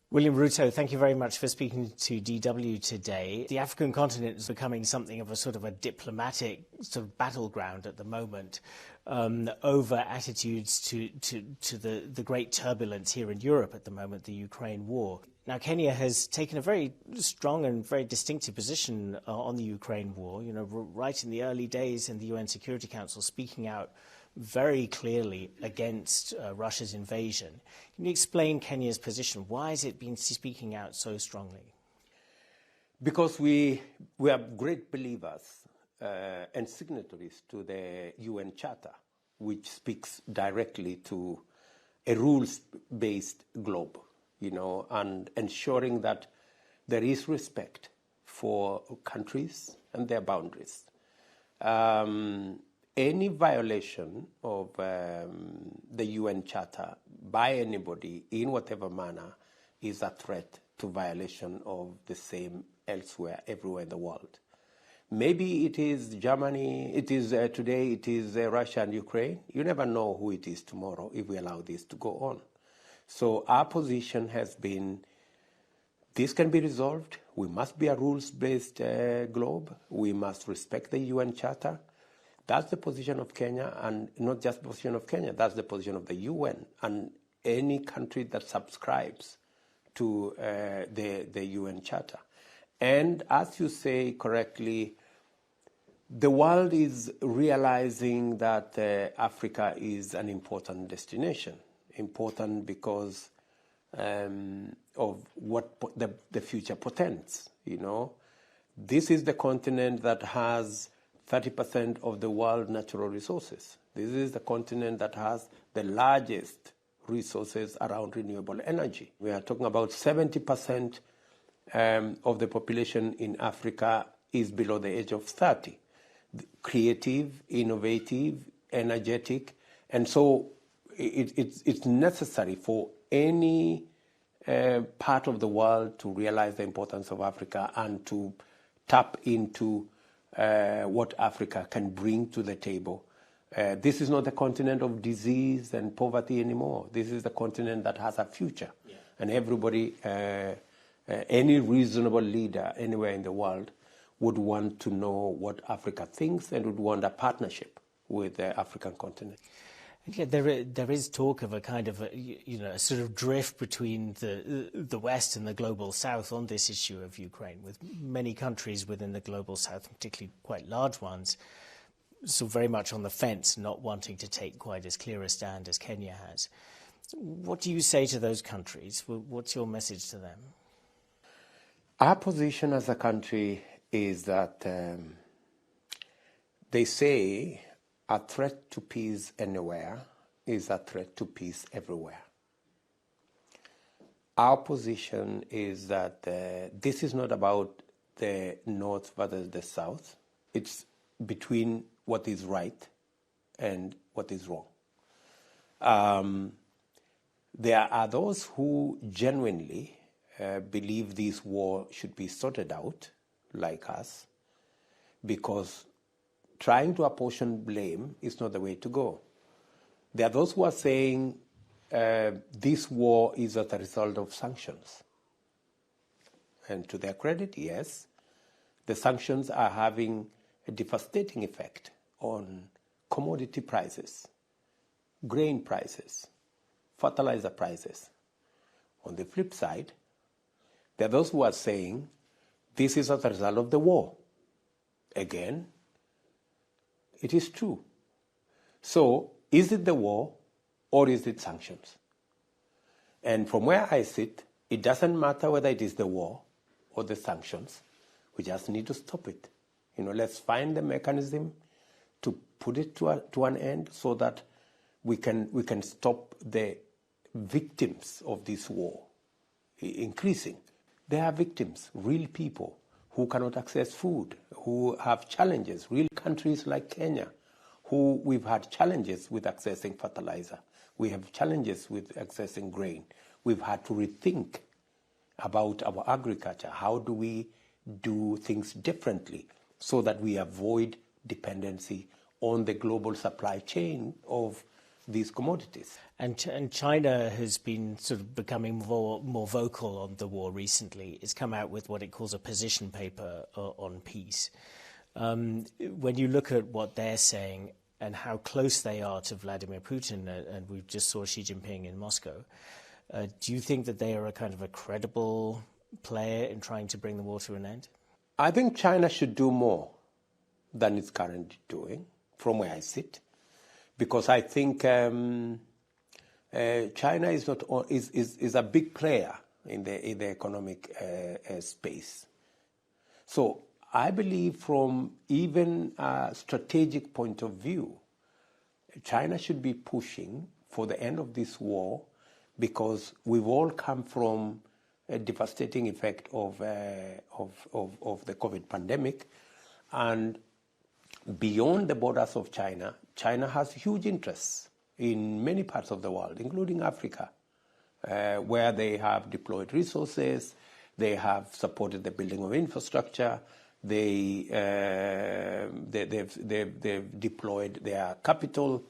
William Ruto, thank you very much for speaking to DW today. The African continent is becoming something of a sort of a diplomatic sort of battleground at the moment over attitudes to the great turbulence here in Europe at the moment, the Ukraine war. Now, Kenya has taken a very strong and very distinctive position on the Ukraine war, right in the early days in the UN Security Council, speaking out very clearly against Russia's invasion. Can you explain Kenya's position? Why has it been speaking out so strongly? Because we are great believers and signatories to the UN Charter, which speaks directly to a rules-based globe, and ensuring that there is respect for countries and their boundaries. Any violation of the UN Charter by anybody in whatever manner is a threat to violation of the same elsewhere, everywhere in the world. Maybe it is Germany, today it is Russia and Ukraine. You never know who it is tomorrow if we allow this to go on. So our position has been, this can be resolved. We must be a rules-based globe. We must respect the UN Charter. That's the position of Kenya, and not just the position of Kenya, that's the position of the UN and any country that subscribes to the UN Charter. And as you say correctly, the world is realizing that Africa is an important destination, important because of what the future portends, This is the continent that has 30% of the world's natural resources. This is the continent that has the largest resources around renewable energy. We are talking about 70% of the population in Africa is below the age of 30. Creative, innovative, energetic, and so it's necessary for any part of the world to realize the importance of Africa and to tap into what Africa can bring to the table. This is not the continent of disease and poverty anymore. This is the continent that has a future. Yeah. And everybody, any reasonable leader anywhere in the world would want to know what Africa thinks and would want a partnership with the African continent. Yeah, there is talk of a kind of a sort of drift between the West and the global South on this issue of Ukraine, with many countries within the global South, particularly quite large ones, so very much on the fence, not wanting to take quite as clear a stand as Kenya has. What do you say to those countries? What's your message to them? Our position as a country is that they say a threat to peace anywhere is a threat to peace everywhere. Our position is that this is not about the North versus the South. It's between what is right and what is wrong. There are those who genuinely believe this war should be sorted out, like us, because trying to apportion blame is not the way to go. There are those who are saying this war is as a result of sanctions. And to their credit, yes, the sanctions are having a devastating effect on commodity prices, grain prices, fertilizer prices. On the flip side, there are those who are saying this is as a result of the war. Again, it is true. So, is it the war or is it sanctions? And from where I sit, it doesn't matter whether it is the war or the sanctions. We just need to stop it. Let's find the mechanism to put it to an end so that we can stop the victims of this war increasing. There are victims, real people, who cannot access food, who have challenges, real countries like Kenya, who we've had challenges with accessing fertilizer. We have challenges with accessing grain. We've had to rethink about our agriculture. How do we do things differently so that we avoid dependency on the global supply chain of these commodities. And China has been sort of becoming more vocal on the war recently. It's come out with what it calls a position paper on peace. When you look at what they're saying and how close they are to Vladimir Putin, and we just saw Xi Jinping in Moscow, do you think that they are a kind of a credible player in trying to bring the war to an end? I think China should do more than it's currently doing, from where I sit, because I think China is a big player in the economic space. So I believe, from even a strategic point of view, China should be pushing for the end of this war, because we've all come from a devastating effect of the COVID pandemic, and beyond the borders of China, China has huge interests in many parts of the world, including Africa, where they have deployed resources, they have supported the building of infrastructure, they've deployed their capital,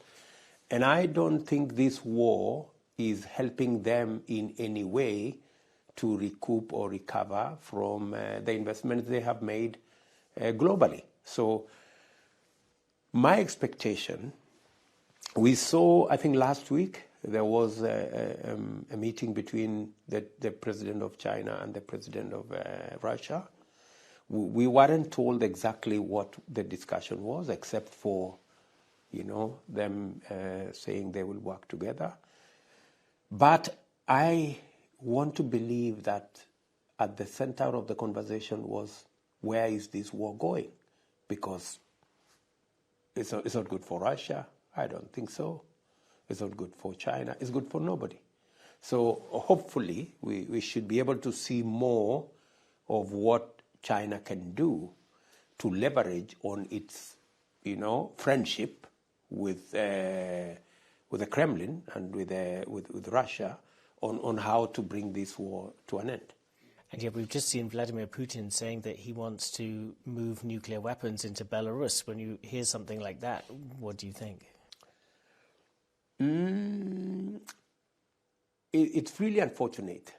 and I don't think this war is helping them in any way to recoup or recover from the investments they have made globally. So my expectation, we saw, I think last week, there was a meeting between the president of China and the president of Russia. We weren't told exactly what the discussion was, except for, them saying they will work together. But I want to believe that at the center of the conversation was, where is this war going? Because it's not good for Russia. I don't think so. It's not good for China. It's good for nobody. So hopefully we should be able to see more of what China can do to leverage on its, friendship with the Kremlin and with Russia on how to bring this war to an end. And yet we've just seen Vladimir Putin saying that he wants to move nuclear weapons into Belarus. When you hear something like that, what do you think? It's really unfortunate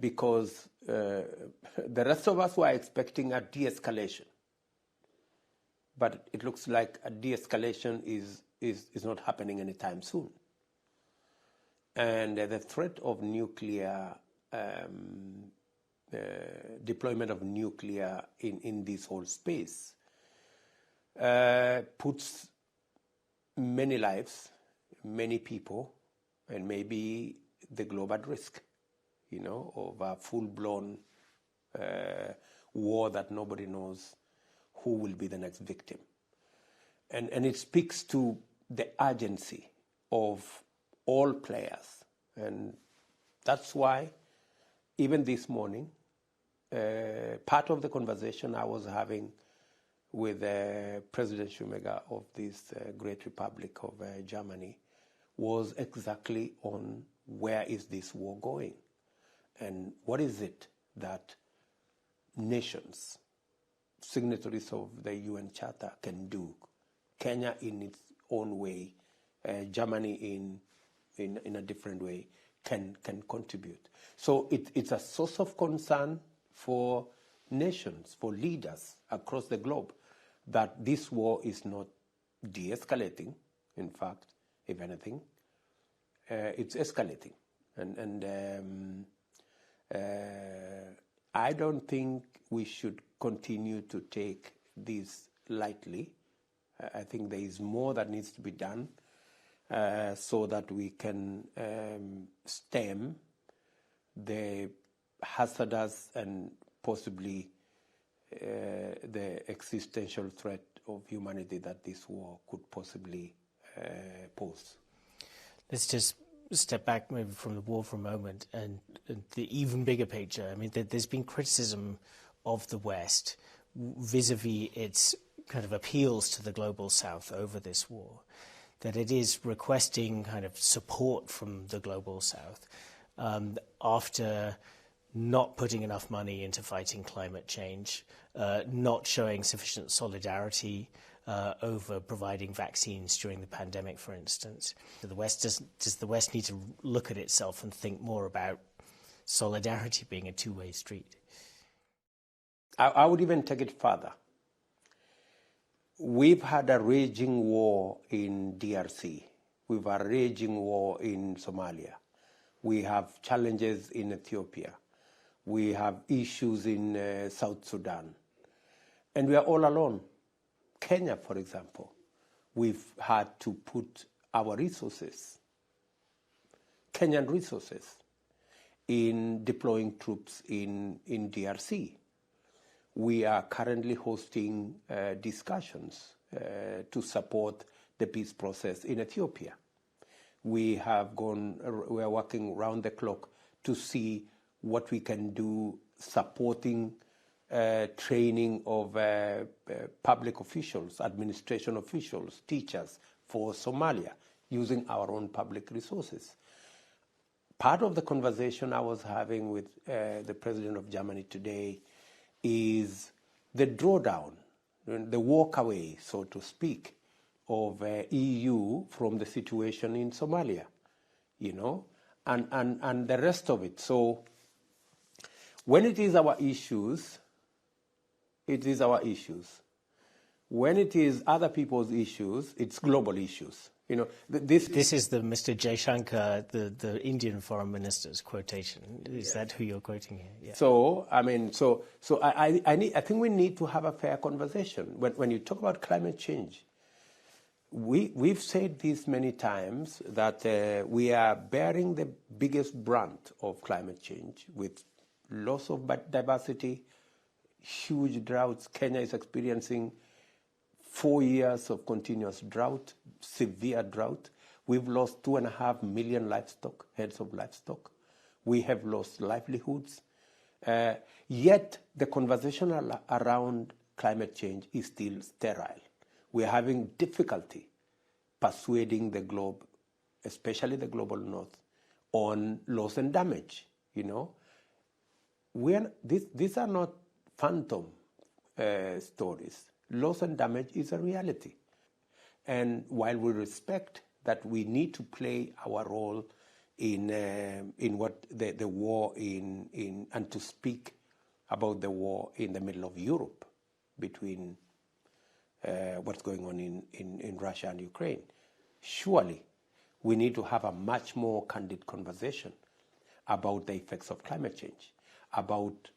because the rest of us were expecting a de-escalation. But it looks like a de-escalation is not happening anytime soon. And the threat of nuclear, deployment of nuclear in this whole space puts many lives, many people, and maybe the globe at risk, of a full-blown war that nobody knows who will be the next victim. And it speaks to the urgency of all players. And that's why, even this morning, part of the conversation I was having with President Schumacher of this great republic of Germany was exactly on where is this war going, and what is it that nations, signatories of the UN Charter, can do. Kenya in its own way, Germany in a different way, can contribute. So it's a source of concern for nations, for leaders across the globe, that this war is not de-escalating. In fact, if anything, it's escalating. And I don't think we should continue to take this lightly. I think there is more that needs to be done so that we can stem the hazardous and possibly the existential threat of humanity that this war could possibly pose. Let's just step back maybe from the war for a moment and the even bigger picture. I mean, there's been criticism of the West vis-a-vis its kind of appeals to the global South over this war, that it is requesting kind of support from the global South after not putting enough money into fighting climate change, not showing sufficient solidarity over providing vaccines during the pandemic, for instance. Does the West need to look at itself and think more about solidarity being a two-way street? I would even take it further. We've had a raging war in DRC. We've had a raging war in Somalia. We have challenges in Ethiopia. We have issues in South Sudan. And we are all alone. Kenya, for example, we've had to put our resources, Kenyan resources, in deploying troops in DRC. We are currently hosting discussions to support the peace process in Ethiopia. We are working round the clock to see what we can do supporting training of public officials, administration officials, teachers for Somalia, using our own public resources. Part of the conversation I was having with the President of Germany today is the drawdown, the walk away, so to speak, of EU from the situation in Somalia, and the rest of it. So when it is our issues, it is our issues. When it is other people's issues, it's global issues. This is the Mr. Jaishankar, the Indian foreign minister's quotation. Is that who you're quoting here? Yeah. So I think we need to have a fair conversation. When you talk about climate change, we've said this many times that we are bearing the biggest brunt of climate change with loss of diversity, huge droughts. Kenya is experiencing 4 years of continuous drought, severe drought. We've lost 2.5 million heads of livestock. We have lost livelihoods. Yet the conversation around climate change is still sterile. We are having difficulty persuading the globe, especially the global north, on loss and damage. These are not phantom stories. Loss and damage is a reality. And while we respect that we need to play our role in what the war and to speak about the war in the middle of Europe between what's going on in Russia and Ukraine, surely we need to have a much more candid conversation about the effects of climate change, about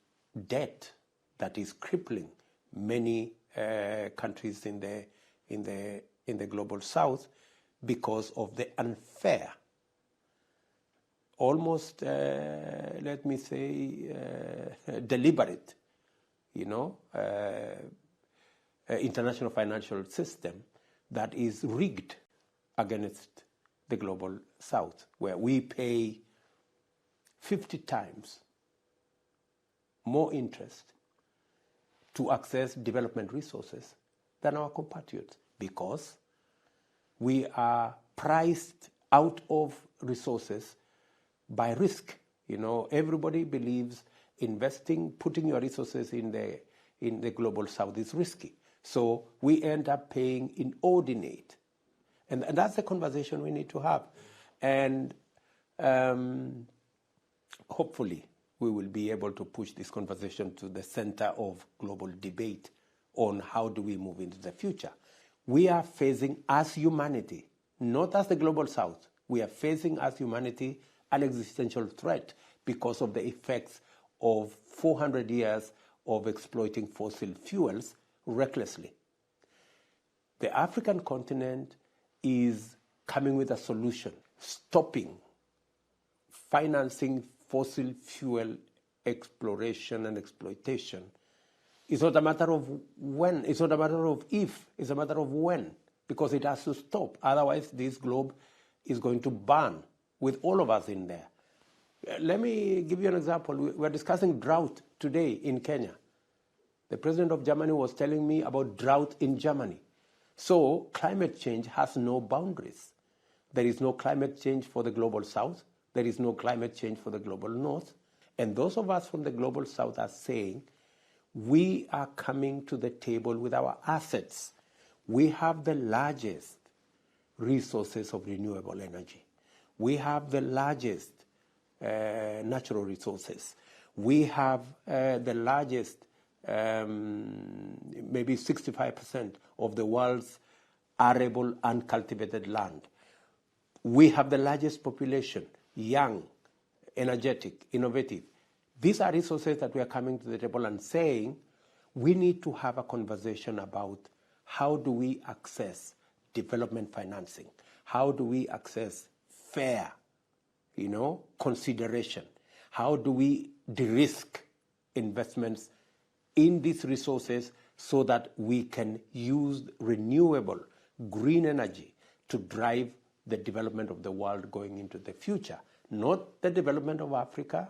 debt that is crippling many countries in the global south because of the unfair, almost let me say deliberate, international financial system that is rigged against the global south, where we pay 50 times more interest to access development resources than our compatriots, because we are priced out of resources by risk. Everybody believes investing, putting your resources in the global south is risky. So we end up paying inordinate. And that's the conversation we need to have. And hopefully we will be able to push this conversation to the center of global debate on how do we move into the future. We are facing, as humanity, not as the global south, we are facing as humanity an existential threat because of the effects of 400 years of exploiting fossil fuels recklessly. The African continent is coming with a solution, stopping financing fossil fuel exploration and exploitation. It's not a matter of when, it's not a matter of if, it's a matter of when, because it has to stop. Otherwise, this globe is going to burn with all of us in there. Let me give you an example. We're discussing drought today in Kenya. The president of Germany was telling me about drought in Germany. So climate change has no boundaries. There is no climate change for the global south. There is no climate change for the global north. And those of us from the global south are saying, we are coming to the table with our assets. We have the largest resources of renewable energy. We have the largest natural resources. We have the largest, maybe 65% of the world's arable uncultivated land. We have the largest population, young, energetic, innovative. These are resources that we are coming to the table and saying we need to have a conversation about how do we access development financing? How do we access fair, consideration? How do we de-risk investments in these resources so that we can use renewable green energy to drive the development of the world going into the future? Not the development of Africa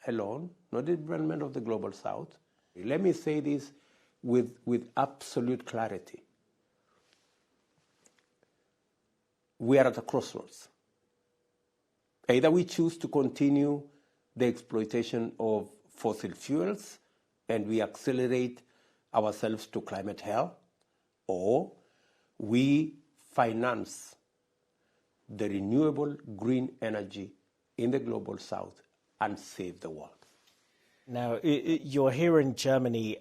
alone, not the development of the global south. Let me say this with absolute clarity. We are at a crossroads. Either we choose to continue the exploitation of fossil fuels and we accelerate ourselves to climate hell, or we finance the renewable green energy in the global south and save the world. Now, you're here in Germany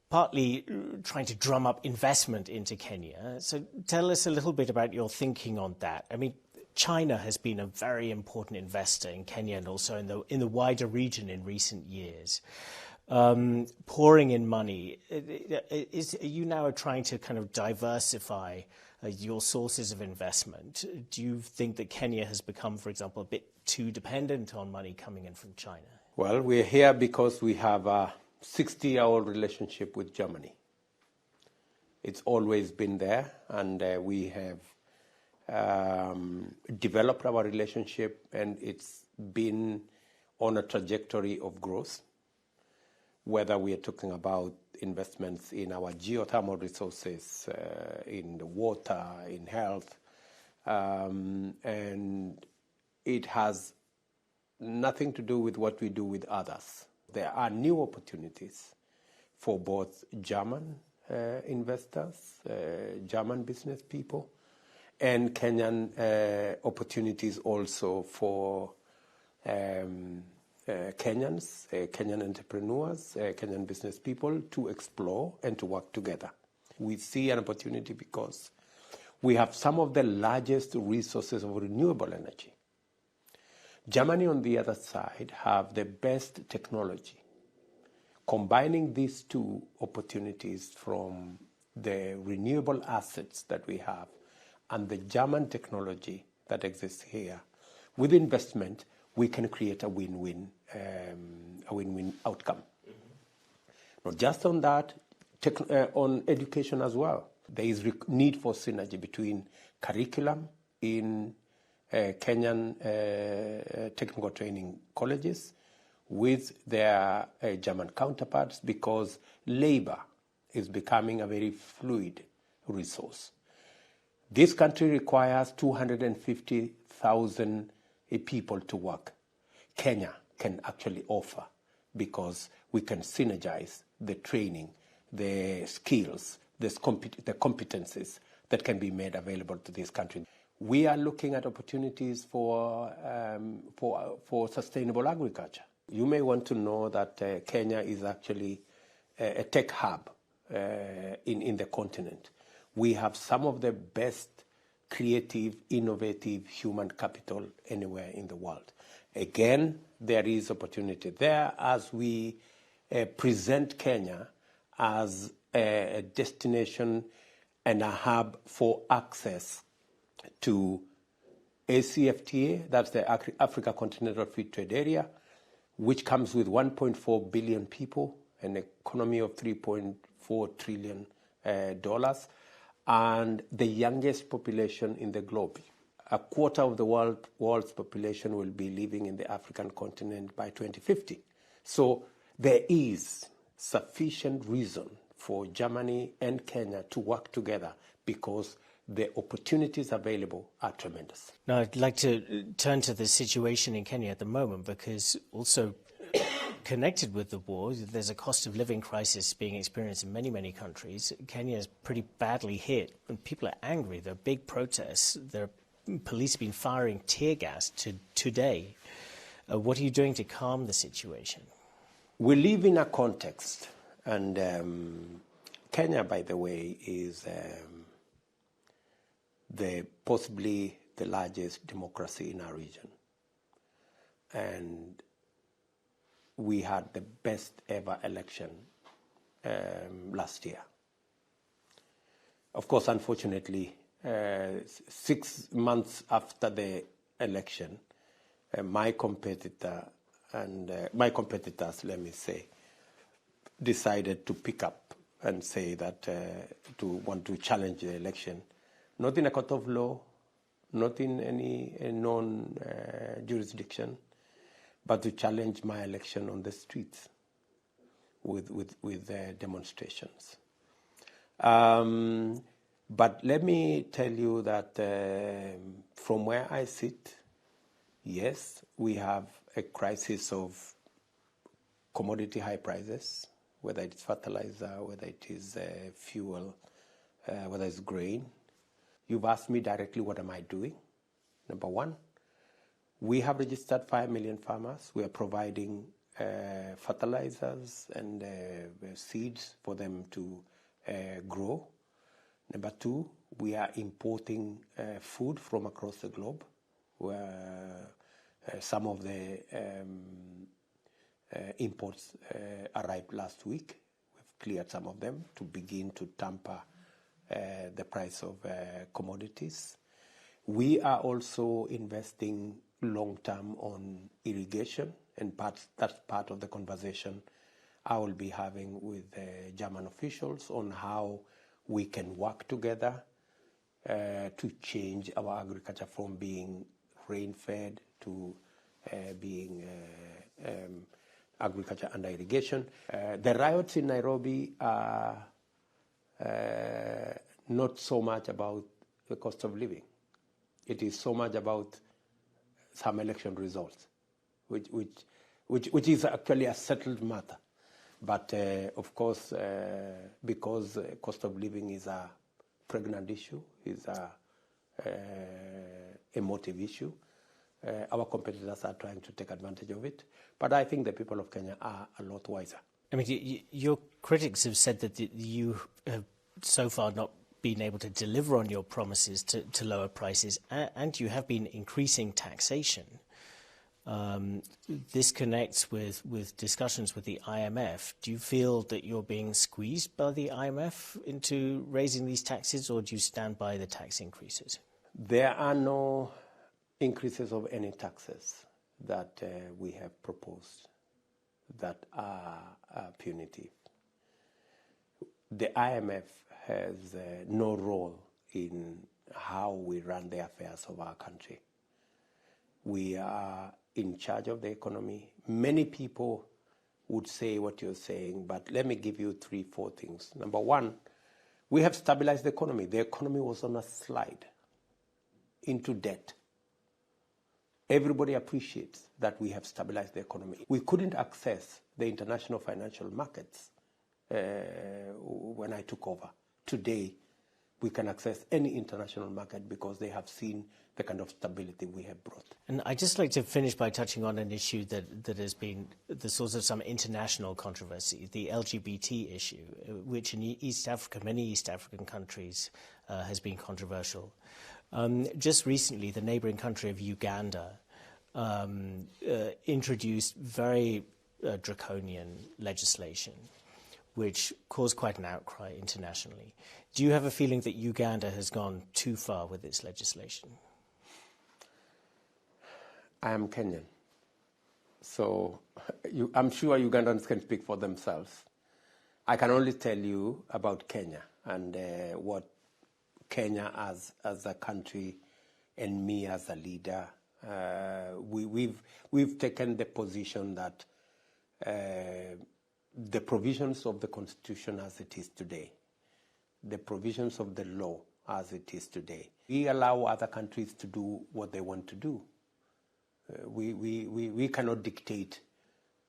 partly trying to drum up investment into Kenya. So tell us a little bit about your thinking on that. I mean, China has been a very important investor in Kenya and also in the wider region in recent years, pouring in money. Are you now trying to kind of diversify your sources of investment? Do you think that Kenya has become, for example, a bit too dependent on money coming in from China? Well, we're here because we have a 60-year-old relationship with Germany. It's always been there, and we have developed our relationship, and it's been on a trajectory of growth, whether we are talking about investments in our geothermal resources, in the water, in health, and it has nothing to do with what we do with others. There are new opportunities for both German investors, German business people, and Kenyan opportunities also for Kenyans, Kenyan entrepreneurs, Kenyan business people to explore and to work together. We see an opportunity because we have some of the largest resources of renewable energy. Germany, on the other side, have the best technology. Combining these two opportunities from the renewable assets that we have and the German technology that exists here, with investment, we can create a win-win outcome. Not just on that, on education as well. There is need for synergy between curriculum in Kenyan technical training colleges with their German counterparts, because labor is becoming a very fluid resource. This country requires 250,000 people to work. Kenya can actually offer, because we can synergize the training, the skills, the competencies that can be made available to this country. We are looking at opportunities for sustainable agriculture. You may want to know that Kenya is actually a tech hub in the continent. We have some of the best creative, innovative human capital anywhere in the world. Again, there is opportunity there as we present Kenya as a destination and a hub for access to ACFTA, that's the Africa Continental Free Trade Area, which comes with 1.4 billion people, an economy of $3.4 trillion, and the youngest population in the globe. A quarter of the world's population will be living in the African continent by 2050. So there is sufficient reason for Germany and Kenya to work together, because the opportunities available are tremendous. Now, I'd like to turn to the situation in Kenya at the moment, because also connected with the war. There's a cost of living crisis being experienced in many, many countries. Kenya is pretty badly hit, and people are angry. There are big protests. Police have been firing tear gas today. What are you doing to calm the situation? We live in a context, and Kenya, by the way, is possibly the largest democracy in our region. And we had the best ever election last year. Of course, unfortunately, 6 months after the election, my competitors, let me say, decided to pick up and say that to want to challenge the election, not in a court of law, not in any known jurisdiction, but to challenge my election on the streets with demonstrations. But let me tell you that from where I sit, yes, we have a crisis of commodity high prices, whether it's fertilizer, whether it is fuel, whether it's grain. You've asked me directly, what am I doing? Number one, we have registered 5 million farmers. We are providing fertilizers and seeds for them to grow. Number two, we are importing food from across the globe, where some of the imports arrived last week. We've cleared some of them to begin to tamper the price of commodities. We are also investing long-term on irrigation, and that's part of the conversation I will be having with German officials on how we can work together to change our agriculture from being rain-fed to being agriculture under irrigation. The riots in Nairobi are not so much about the cost of living. It is so much about some election results, which is actually a settled matter. But of course, because cost of living is a pregnant issue, is a emotive issue, our competitors are trying to take advantage of it. But I think the people of Kenya are a lot wiser. I mean, your critics have said that you have so far not been able to deliver on your promises to lower prices, and you have been increasing taxation. This connects with discussions with the IMF. Do you feel that you're being squeezed by the IMF into raising these taxes, or do you stand by the tax increases? There are no increases of any taxes that we have proposed that are punitive. The IMF has no role in how we run the affairs of our country. We are in charge of the economy. Many people would say what you're saying, but let me give you 3-4 things. Number one, we have stabilized the economy. The economy was on a slide into debt. Everybody appreciates that we have stabilized the economy. We couldn't access the international financial markets when I took over. Today, we can access any international market because they have seen the kind of stability we have brought. And I'd just like to finish by touching on an issue that has been the source of some international controversy, the LGBT issue, which in East Africa, many East African countries, has been controversial. Just recently, the neighboring country of Uganda introduced very draconian legislation, which caused quite an outcry internationally. Do you have a feeling that Uganda has gone too far with its legislation? I am Kenyan, so I'm sure Ugandans can speak for themselves. I can only tell you about Kenya and what Kenya as a country and me as a leader, we've taken the position that the provisions of the Constitution as it is today, the provisions of the law as it is today, we allow other countries to do what they want to do. We cannot dictate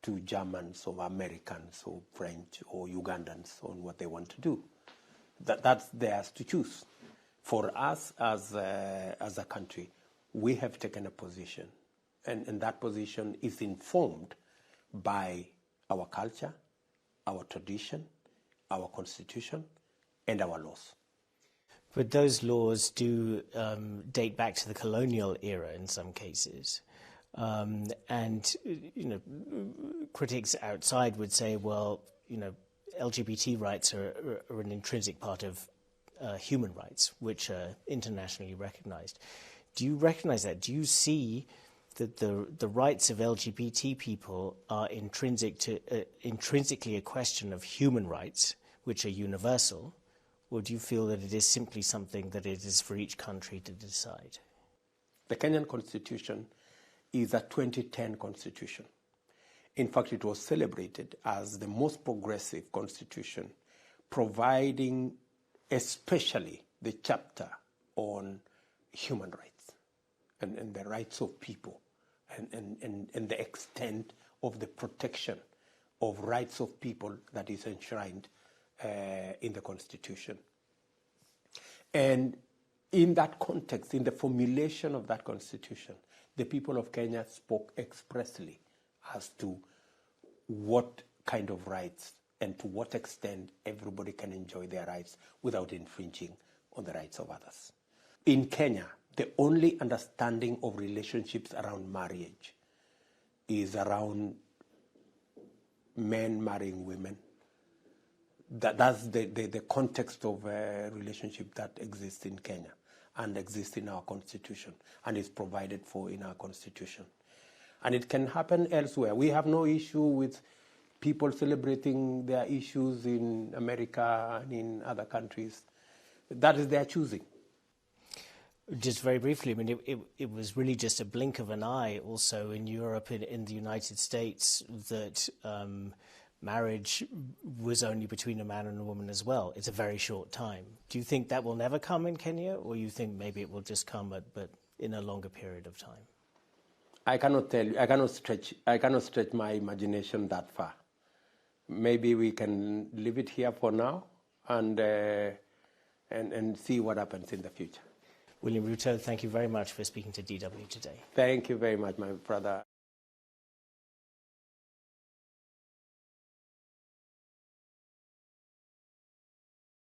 to Germans or Americans or French or Ugandans on what they want to do. That's theirs to choose. For us as a country, we have taken a position, and that position is informed by our culture, our tradition, our constitution, and our laws. But those laws do date back to the colonial era in some cases. And, critics outside would say, well, LGBT rights are an intrinsic part of human rights, which are internationally recognized. Do you recognize that? Do you see that the rights of LGBT people are intrinsically a question of human rights, which are universal, or do you feel that it is simply something that it is for each country to decide? The Kenyan Constitution is a 2010 constitution. In fact, it was celebrated as the most progressive constitution, providing especially the chapter on human rights and the rights of people and the extent of the protection of rights of people that is enshrined in the Constitution. And in that context, in the formulation of that Constitution, the people of Kenya spoke expressly as to what kind of rights and to what extent everybody can enjoy their rights without infringing on the rights of others. In Kenya, the only understanding of relationships around marriage is around men marrying women. That's the context of a relationship that exists in Kenya and exists in our constitution and is provided for in our constitution. And it can happen elsewhere. We have no issue with people celebrating their issues in America and in other countries. That is their choosing. Just very briefly, I mean, it was really just a blink of an eye also in Europe, in the United States, that marriage was only between a man and a woman as well. It's a very short time. Do you think that will never come in Kenya, or you think maybe it will just come but in a longer period of time? I cannot tell you. I cannot stretch my imagination that far. Maybe we can leave it here for now and see what happens in the future. William Ruto, thank you very much for speaking to DW today. Thank you very much, my brother.